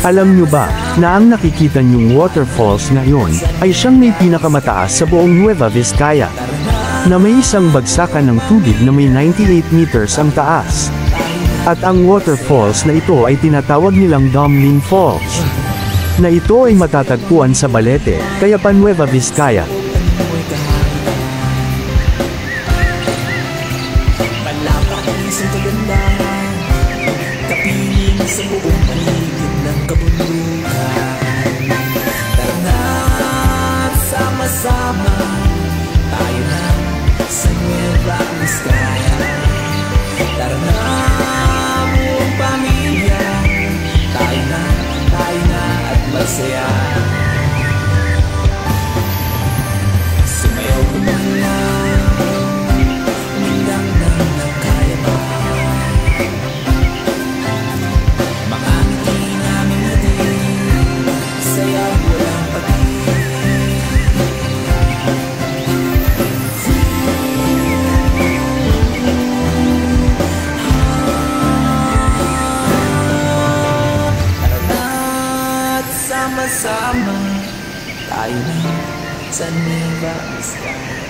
Alam nyo ba, na ang nakikita nyong waterfalls ngayon, ay siyang may pinakamataas sa buong Nueva Vizcaya, na may isang bagsakan ng tubig na may 98 meters ang taas. At ang waterfalls na ito ay tinatawag nilang Domlin Falls, na ito ay matatagpuan sa Balete, Cayapa, Nueva Vizcaya. Kapiling sa buong paligid ng kabundukan. Tara na't sama-sama tayo na sa Nueva Vizcaya. Tara na buong pamilya, tayo na at magsaya. Sumayaw kumalaw, umilang ng kaya pa. Sama-sama tayo na sa Nueva Vizcaya.